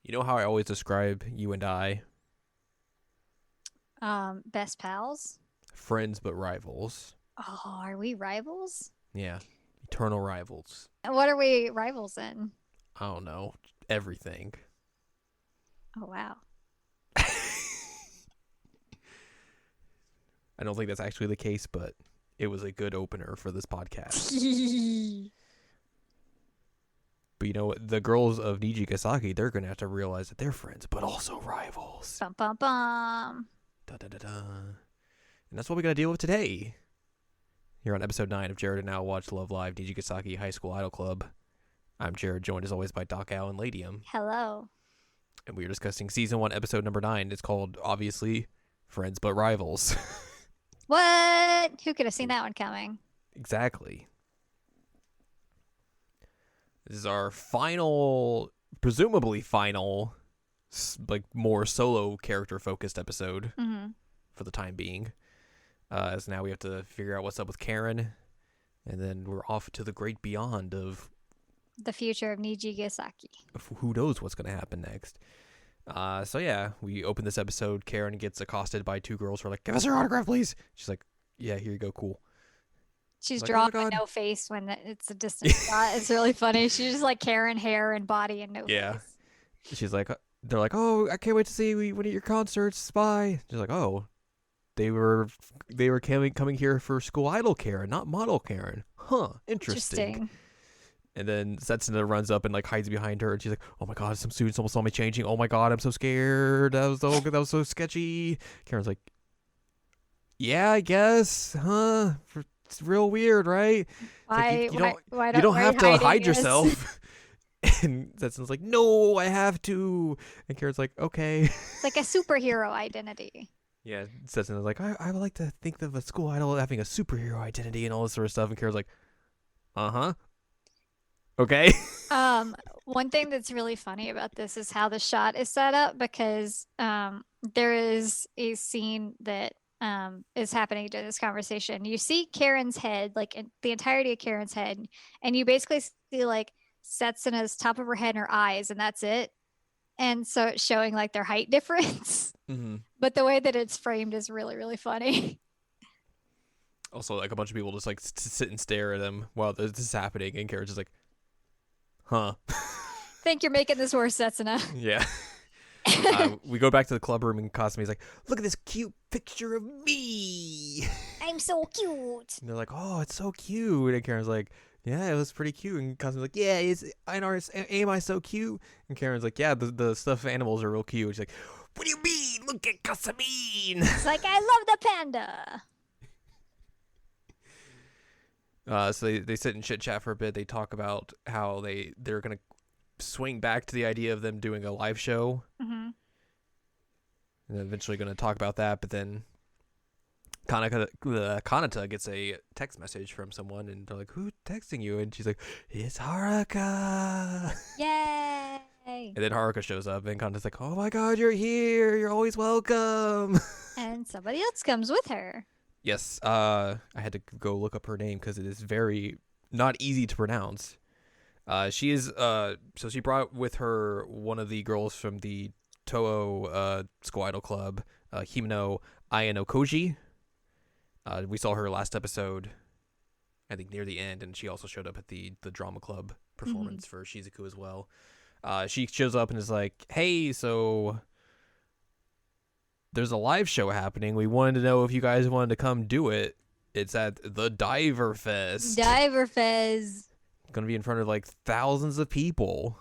You know how I always describe you and I, Best pals. friends but rivals. Oh, are we rivals? Yeah, eternal rivals. What are we rivals in? I don't know, everything. Oh, wow. I don't think that's actually the case, but it was a good opener for this podcast. Bum But you know what? The girls of Nijigasaki, they're going to have to realize that they're friends, but also rivals. bum bum. Da da da da. And that's what we got to deal with today. Here on episode 9 of Jared and Now Watch Love Live Nijigasaki High School Idol Club. I'm Jared, joined as always by Doc Al and Ladium. Hello. And we are discussing season 1, episode number 9. It's called, obviously, Friends But Rivals. What? Who could have seen that one coming? Exactly. This is our final, presumably final, like more solo character focused episode Mm-hmm. for the time being. As now we have to figure out what's up with Karen, and then we're off to the great beyond of The future of Nijigasaki. who knows what's going to happen next. So yeah, we open this episode. Karen gets accosted by two girls who are like, "Give us your autograph, please." She's like, "Yeah, here you go, cool." She's Like, "Oh my drawing a god." no face when it's a distant shot. It's really funny. She's just like Karen hair and body and no Yeah. face. She's like, they're like, "Oh, I can't wait to see one of your concerts. Bye." She's like, "Oh, they were coming here for school idol Karen, not model Karen. Huh, interesting." And then Setsuna runs up and like hides behind her, and she's like, "Oh my god, some students almost saw me changing. Oh my god, I'm so scared. That was so sketchy." Karen's like, "Yeah, I guess, huh? It's real weird, right?" It's like Why? Why you don't why are have you to hiding hide this? yourself. And Setsuna's like, "No, I have to." And Karen's like, "Okay." It's like a superhero identity. Yeah, Setsuna's like, I would like to think of a school idol having a superhero identity and all this sort of stuff. And Karen's like, "Uh-huh. Okay." One thing that's really funny about this is how the shot is set up because there is a scene that is happening during this conversation. You see Karen's head, like the entirety of Karen's head, and you basically see like Setsuna's top of her head and her eyes, and that's it. And so it's showing like their height difference. Mm-hmm. But the way that it's framed is really, really funny. Also, like a bunch of people just like sit and stare at him while this is happening, and Karen's just like, "Huh." Think you're making this worse, Setsuna. Yeah. We go back to the club room, and Kasumi's like, "Look at this cute picture of me." I'm so cute. And they're like, "Oh, it's so cute." And Karen's like, "Yeah, it was pretty cute." And Kasumi's like, "Yeah, am I so cute?" And Karen's like, "Yeah, the stuffed animals are real cute." And she's like, "What do you mean? Look at Kasumi." It's like, I love the panda. So they sit and chit chat for a bit. They talk about how they're gonna swing back to the idea of them doing a live show, Mm-hmm. and then eventually gonna talk about that. But then Kanata gets a text message from someone, and they're like, "Who's texting you?" And she's like, "It's Haruka." Yay. And then Haruka shows up, and Kanata's like, "Oh my god, you're here! You're always welcome." And somebody else comes with her. Yes, I had to go look up her name because it is very not easy to pronounce. She is so she brought with her one of the girls from the Toho School Idol Club, Himeno Ayano Koji. We saw her last episode, I think near the end, and she also showed up at the drama club performance for Shizuku as well. She shows up and is like, "Hey, so there's a live show happening. We wanted to know if you guys wanted to come do it. It's at the Diver Fest. Diver Fez. Gonna be in front of like thousands of people."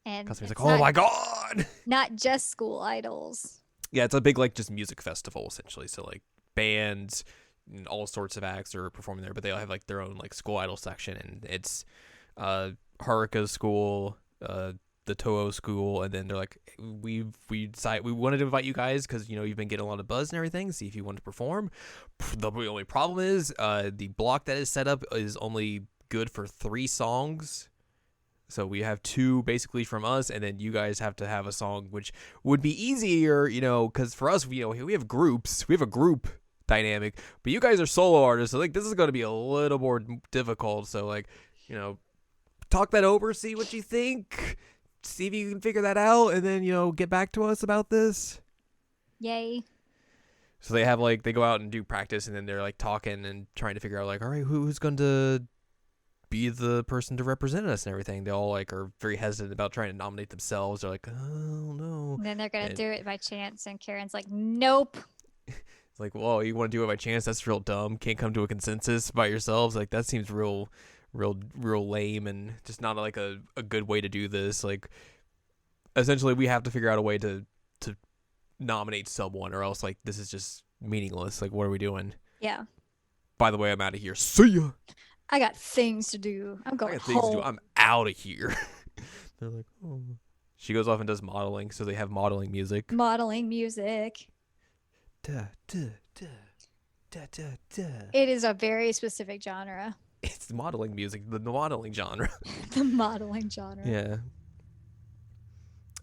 And Kasumi's it's like, "Oh my god!" not just school idols. Yeah, it's a big like just music festival essentially. So like bands and all sorts of acts are performing there, but they all have like their own like school idol section, and it's Haruka's school, the Toho school, and then they're like, we decided we wanted to invite you guys because you've been getting a lot of buzz and everything. See if you want to perform. The only problem is the block that is set up is only good for 3 songs. So we have 2 basically from us, and then you guys have to have a song, which would be easier, because for us, we have groups, we have a group dynamic, but you guys are solo artists, so like this is going to be a little more difficult. So like, talk that over, see what you think. see if you can figure that out, and then get back to us about this. Yay. So they have like they go out and do practice, and then they're like talking and trying to figure out like, all right, who's going to be the person to represent us and everything. They all like are very hesitant about trying to nominate themselves. They're like, oh no. And then they're gonna do it by chance, and Karen's like, nope. It's like, well, you want to do it by chance? That's real dumb. Can't come to a consensus by yourselves. Like that seems real lame and just not like a good way to do this. Like essentially, we have to figure out a way to nominate someone, or else like this is just meaningless. Like what are we doing? Yeah. By the way, I'm out of here. See ya. I got things to do. I'm going home. I'm out of here. They're like, oh. She goes off and does modeling, so they have modeling music. Modeling music. Da, da, da, da, da, da. It is a very specific genre. It's modeling music, the modeling genre. The modeling genre. Yeah.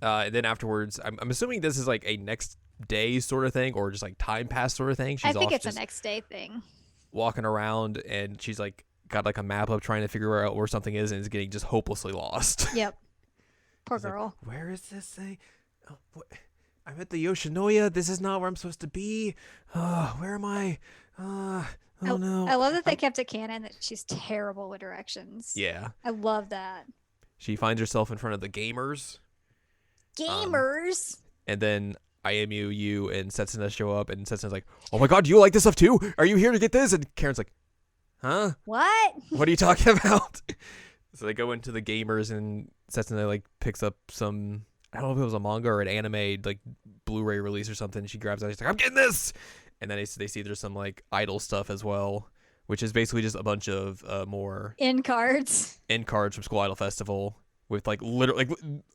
And then afterwards, I'm assuming this is like a next day sort of thing, or just like time pass sort of thing. I think it's a next day thing. Walking around, and she's like got like a map up trying to figure out where something is, and is getting just hopelessly lost. Yep. Poor girl. Like, where is this thing? Oh, what? I'm at the Yoshinoya. This is not where I'm supposed to be. Where am I? Oh no. I love that they kept it canon that she's terrible with directions. Yeah. I love that. She finds herself in front of the gamers. Gamers. And then IMU, you, and Setsuna show up, and Setsuna's like, oh my god, do you like this stuff too? Are you here to get this? And Karen's like, huh? What? What are you talking about? So they go into the gamers, and Setsuna like picks up some, I don't know if it was a manga or an anime like Blu-ray release or something. She grabs it, she's like, I'm getting this. And then they see there's some like idol stuff as well, which is basically just a bunch of more end cards from School Idol Festival. With like literally,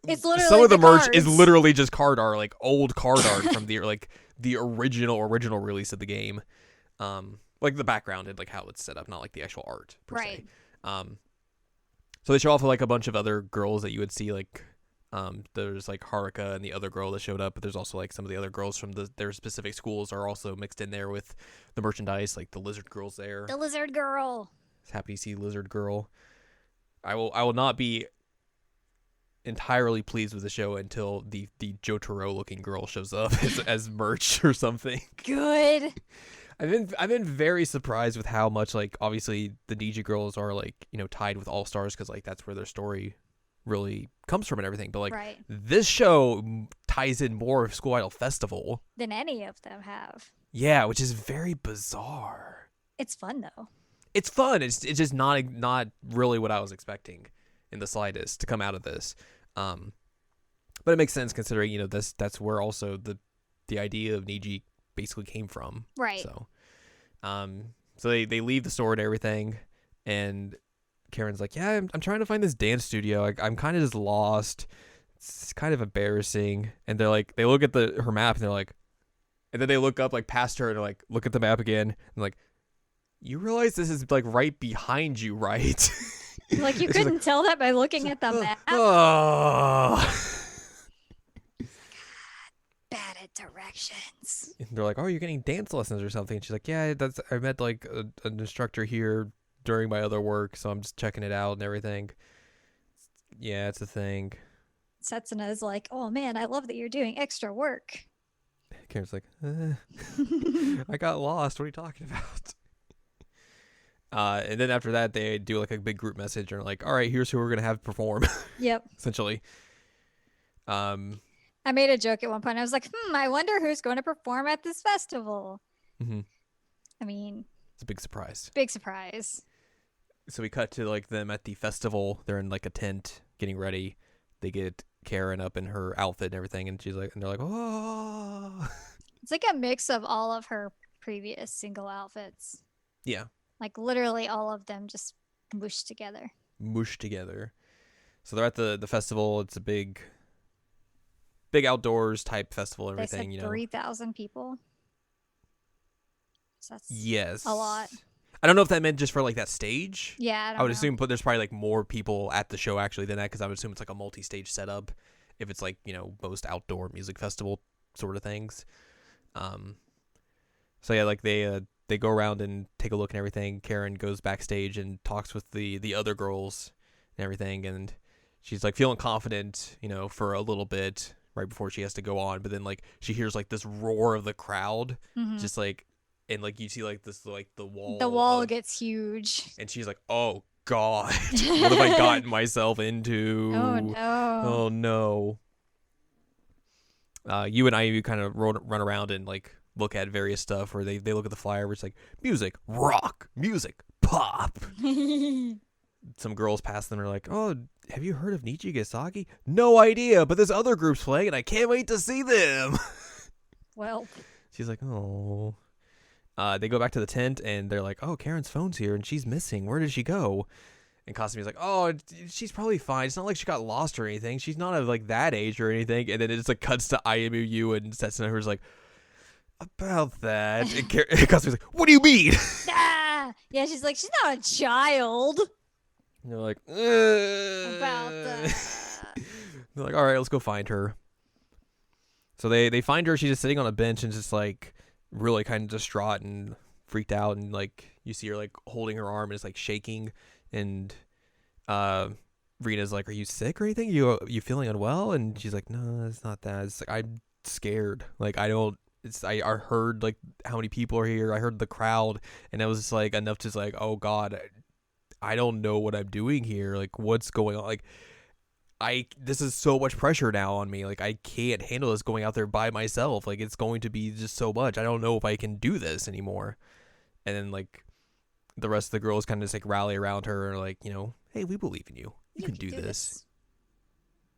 it's literally some of the merch cards. is literally just card art, like old card art from the like the original release of the game, like the background and like how it's set up, not like the actual art per se. So they show off like a bunch of other girls that you would see, like there's like Haruka and the other girl that showed up, but there's also like some of the other girls from their specific schools are also mixed in there with the merchandise, like the lizard girl's there. The lizard girl. Happy to see lizard girl. I will not be entirely pleased with the show until the Jotaro looking girl shows up as merch or something. Good. I've been very surprised with how much like obviously the Niji girls are like tied with All Stars because like that's where their story really comes from and everything. But like this show ties in more of School Idol Festival than any of them have. Yeah, which is very bizarre. It's fun though. It's fun. It's just not really what I was expecting in the slightest to come out of this. But it makes sense considering that's where also the idea of Niji basically came from. Right. So they leave the store and everything, and Karen's like, yeah, I'm trying to find this dance studio. I'm kind of just lost. It's kind of embarrassing. And they're like, they look at her map and they're like, and then they look up like past her and they're like, look at the map again and like, you realize this is like right behind you, right? Like you couldn't tell that by looking at the map. Oh. Bad at directions. And they're like, oh, you're getting dance lessons or something. And she's like, yeah, I met like an instructor here during my other work, so I'm just checking it out and everything. Yeah, it's a thing. Setsuna is like, oh man, I love that you're doing extra work. Karen's like, I got lost. What are you talking about? And then after that, they do like a big group message and are like, all right, here's who we're going to have perform. Yep. Essentially. I made a joke at one point. I was like, I wonder who's going to perform at this festival. Mm-hmm. I mean, it's a big surprise. Big surprise. So we cut to like them at the festival. They're in like a tent getting ready. They get Karen up in her outfit and everything. And she's like, and they're like, oh. It's like a mix of all of her previous single outfits. Yeah. Like literally all of them just mushed together. So they're at the festival. It's a big outdoors type festival and everything. They said 3,000 people. So that's a lot. I don't know if that meant just for like that stage. Yeah, I would assume, but there's probably like more people at the show actually than that because I would assume it's like a multi-stage setup if it's like most outdoor music festival sort of things. So yeah, like they go around and take a look and everything. Karen goes backstage and talks with the other girls and everything, and she's like feeling confident, for a little bit right before she has to go on, but then like she hears like this roar of the crowd, Mm-hmm. just like, and like you see like this like the The wall wall of, gets huge. and she's like, oh God, what have I gotten myself Oh into? no. Oh no. You and I kind of run around and like look at various stuff where they look at the flyer where it's like music, rock, music, pop. Some girls pass them and are like, oh, have you heard of Nijigasaki? No idea, but this other group's playing and I can't wait to see them. Well, She's like, oh. They go back to the tent and they're like, oh, Karen's phone's here and she's missing. Where did she go? And Kazumi's like, oh, she's probably fine. It's not like she got lost or anything. She's not of like that age or anything. And then it just like cuts to IMU and Setsuna, who's like, about that. And Kazumi's like, what do you mean? yeah, she's like, she's not a child. And they're like, About that. They're like, all right, let's go find her. So they find her. She's just sitting on a bench and just like really kind of distraught and freaked out. And like you see her like holding her arm and it's like shaking. And Rina's like, are you sick or anything? You feeling unwell? And she's like, no, it's not that. It's like, I'm scared. Like, I don't. I heard like how many people are here. I heard the crowd, and it was just like enough to just like, oh God, I don't know what I'm doing here. Like, what's going on? Like, this is so much pressure now on me. Like, I can't handle this going out there by myself. Like, it's going to be just so much. I don't know if I can do this anymore. And then like the rest of the girls kind of just like rally around her and like, hey, we believe in you. You can do this.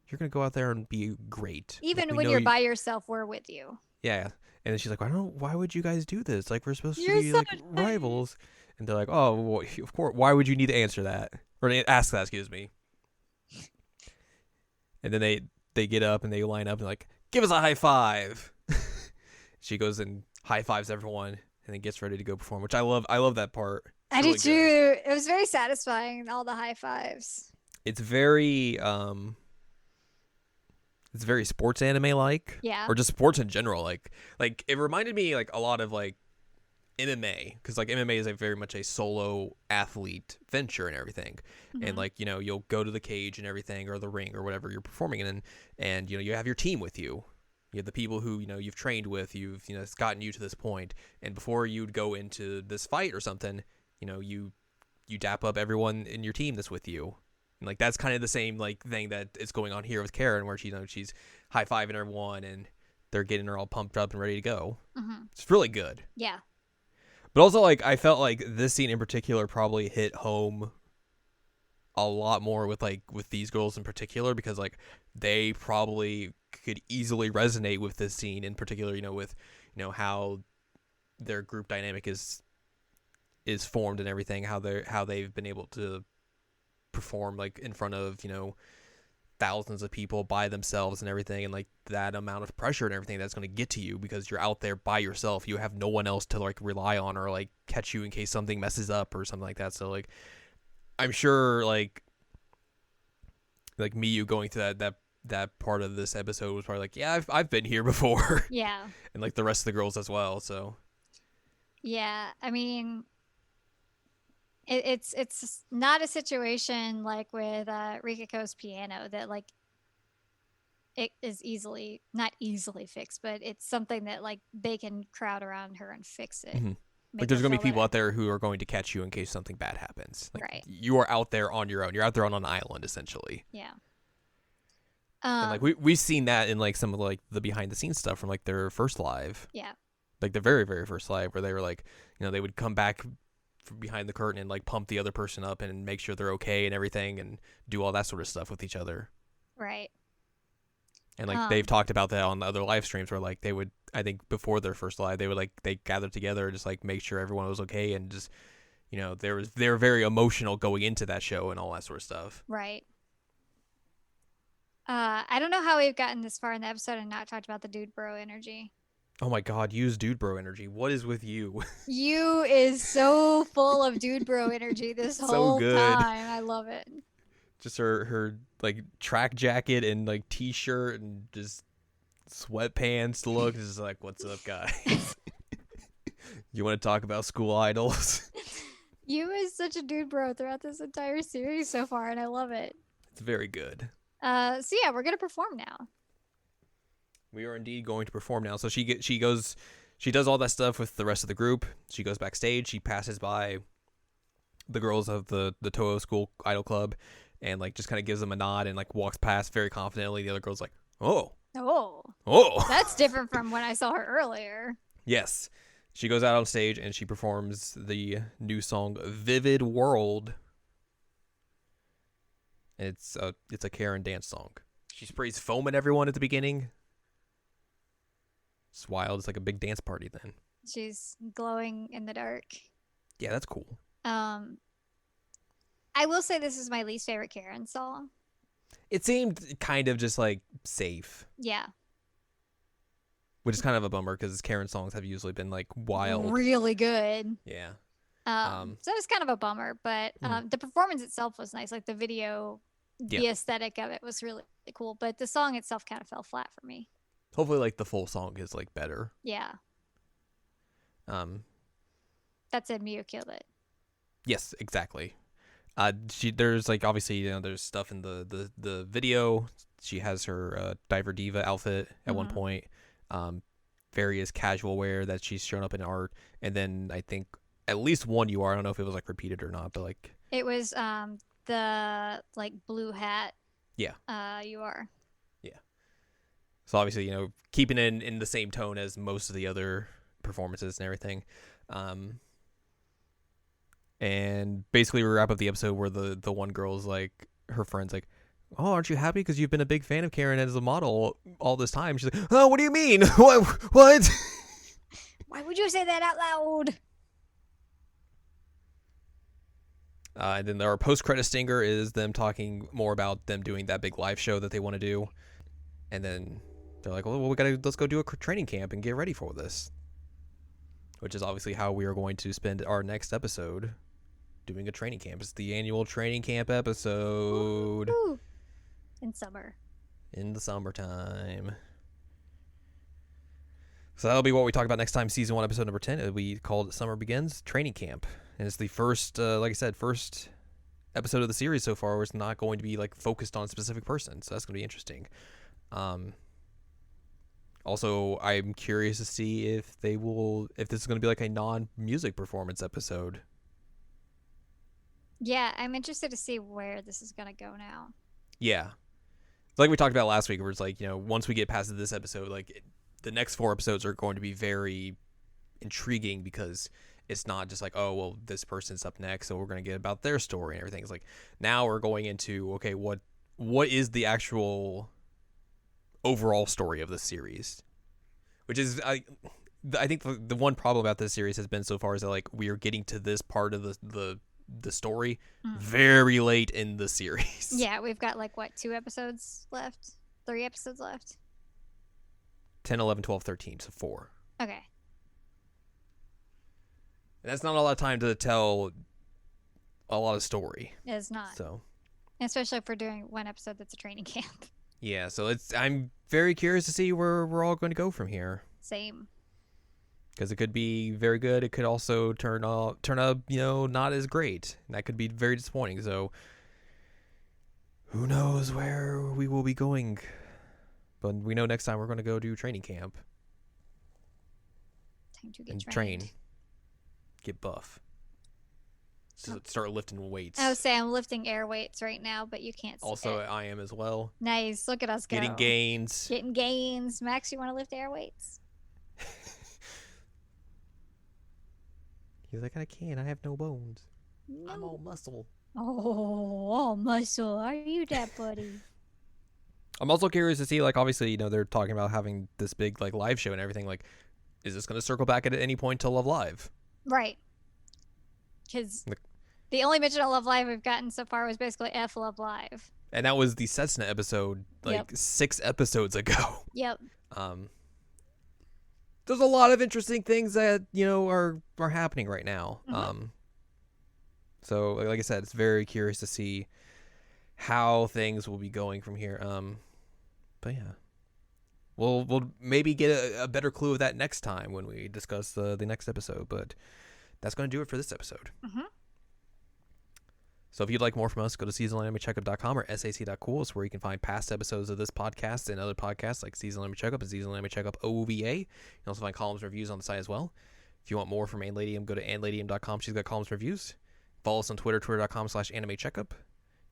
You're gonna go out there and be great. Even like, when you're by yourself, we're with you. Yeah. And then she's like, I don't know, why would you guys do this? Like, we're supposed to be so like rivals. And they're like, oh, well, of course. Why would you need to answer that? Or ask that, excuse me. And then they get up and they line up and like, give us a high five. She goes and high fives everyone and then gets ready to go perform, which I love. I love that part. I do too. It was very satisfying, all the high fives. It's very sports anime like. Yeah. Or just sports in general. Like it reminded me like a lot of like MMA, because like MMA is very much a solo athlete venture and everything. Mm-hmm. And like, you'll go to the cage and everything, or the ring or whatever you're performing in, and you have your team with you. You have the people who you've trained with, it's gotten you to this point, and before you'd go into this fight or something, you dap up everyone in your team that's with you. And like that's kind of the same like thing that is going on here with Karen, where she's high-fiving everyone and they're getting her all pumped up and ready to go. Mm-hmm. It's really good. Yeah. But also, like, I felt like this scene in particular probably hit home a lot more with these girls in particular, because like they probably could easily resonate with this scene in particular, with how their group dynamic is formed and everything, how they've been able to perform like in front of thousands of people by themselves and everything, and like that amount of pressure and everything that's going to get to you because you're out there by yourself. You have no one else to like rely on or like catch you in case something messes up or something like that. So like I'm sure like Miyu going through that part of this episode was probably like, yeah, I've been here before. Yeah. And like the rest of the girls as well. So yeah, I mean, it's not a situation like with Rikiko's piano that like it is not easily fixed, but it's something that like they can crowd around her and fix it. Mm-hmm. Like there's gonna be people out there who are going to catch you in case something bad happens. Like, right. You are out there on your own. You're out there on an island essentially. Yeah. And like we've seen that in like some of like the behind the scenes stuff from like their first live. Yeah. Like the very, very first live, where they were like, they would come back from behind the curtain and like pump the other person up and make sure they're okay and everything, and do all that sort of stuff with each other. Right. And like they've talked about that on the other live streams, where like they would, I think before their first live, they would like they gathered together and just like make sure everyone was okay, and just they were very emotional going into that show and all that sort of stuff. Right. I don't know how we've gotten this far in the episode and not talked about the dude bro energy. Oh my God, use dude bro energy. What is with you? You is so full of dude bro energy this whole time. I love it. Just her like track jacket and like t-shirt and just sweatpants look. Just like, what's up, guys? You want to talk about school idols? You is such a dude bro throughout this entire series so far, and I love it. It's very good. So yeah, we're gonna perform now. We are indeed going to perform now. So she does all that stuff with the rest of the group. She goes backstage. She passes by the girls of the Toho School Idol Club, and like just kind of gives them a nod and like walks past very confidently. The other girl's like, "Oh, Oh, oh, that's different from when I saw her earlier. yes." She goes out on stage and she performs the new song "Vivid World." It's a Karen dance song. She sprays foam at everyone at the beginning. It's wild. It's like a big dance party then. She's glowing in the dark. Yeah, that's cool. I will say this is my least favorite Karen song. It seemed kind of just like safe, Yeah. which is kind of a bummer because Karen songs have usually been like wild. Really good. Yeah. So it was kind of a bummer, but the performance itself was nice. Like the video, the aesthetic of it was really cool, but the song itself kind of fell flat for me. Hopefully, like the full song is like better. Yeah. That said, Miyu killed it. Yes, exactly. There's like obviously there's stuff in the video. She has her diver diva outfit at one point. Various casual wear that she's shown up in art, and then I think at least one UR. I don't know if it was like repeated or not, but like it was the like blue hat. Yeah. UR. Yeah. So obviously keeping it in the same tone as most of the other performances and everything. And basically we wrap up the episode where the one girl's like, her friend's like, "Oh, aren't you happy because you've been a big fan of Karen as a model all this time?" She's like, "Oh, what do you mean? What? Why would you say that out loud? And then our post-credit stinger is them talking more about them doing that big live show that they want to do. And then they're like, "Well, let's go do a training camp and get ready for this." Which is obviously how we are going to spend our next episode, doing a training camp. It's the annual training camp episode. Ooh. In summer. In the summertime. So that'll be what we talk about next time, season 1, episode number 10. We called it Summer Begins Training Camp. And it's the first, like I said, first episode of the series so far where it's not going to be like focused on a specific person. So that's going to be interesting. Also, I'm curious to see if this is going to be like a non-music performance episode. Yeah, I'm interested to see where this is going to go now. Yeah. Like we talked about last week, where it's like, once we get past this episode, like the next 4 episodes are going to be very intriguing because it's not just like, oh, well, this person's up next, so we're going to get about their story and everything. It's like, now we're going into, okay, what is the actual overall story of the series? Which is, I think the one problem about this series has been so far is that like we are getting to this part of the story very late in the series. Yeah, we've got like 2 episodes left? 3 episodes left? 10, 11, 12, 13, so 4. Okay. And that's not a lot of time to tell a lot of story. It's not. So, especially if we're doing 1 episode that's a training camp. Yeah, so I'm very curious to see where we're all going to go from here. Same. Because it could be very good. It could also turn up, not as great. And that could be very disappointing. So who knows where we will be going. But we know next time we're going to go do training camp. Time to get train. Get buff. So start lifting weights. I would say I'm lifting air weights right now, but you can't see Also, it. I am as well. Nice. Look at us go. Getting gains. Getting gains. Max, you want to lift air weights? He's like, I can't. I have no bones. No. I'm all muscle. Oh, all muscle. Are you that, buddy? I'm also curious to see, like, obviously, they're talking about having this big, like, live show and everything. Like, is this going to circle back at any point to Love Live? Right. Because the only mention of Love Live we've gotten so far was basically F Love Live. And that was the Cessna episode, 6 episodes ago. Yep. There's a lot of interesting things that, are happening right now. So, like I said, it's very curious to see how things will be going from here. But yeah. We'll maybe get a better clue of that next time when we discuss the next episode, but that's going to do it for this episode. So if you'd like more from us, go to seasonalanimecheckup.com or sac.cool. It's where you can find past episodes of this podcast and other podcasts like Seasonal Anime Checkup and Seasonal Anime Checkup OVA. You can also find columns and reviews on the site as well. If you want more from Anladium, go to anladium.com. She's got columns and reviews. Follow us on Twitter, twitter.com/animecheckup.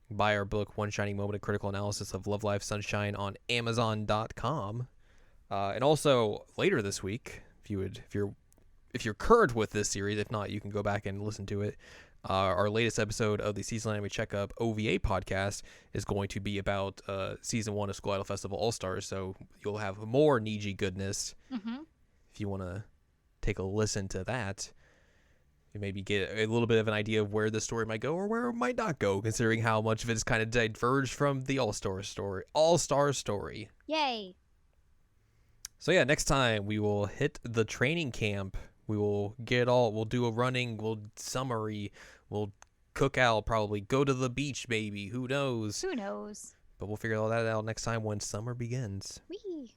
Buy our book, One Shining Moment, a critical analysis of Love Live Sunshine on Amazon.com. And also later this week, if you're current with this series, if not, you can go back and listen to it. Our latest episode of the Seasonal Anime Checkup OVA podcast is going to be about season 1 of School Idol Festival All Stars. So you'll have more Niji goodness if you want to take a listen to that. You maybe get a little bit of an idea of where the story might go or where it might not go, considering how much of it is kind of diverged from the All-Star story. Yay. So yeah, next time we will hit the training camp. We'll do a running, we'll summary, we'll cook out, probably go to the beach, maybe. Who knows? Who knows? But we'll figure all that out next time when summer begins. Whee!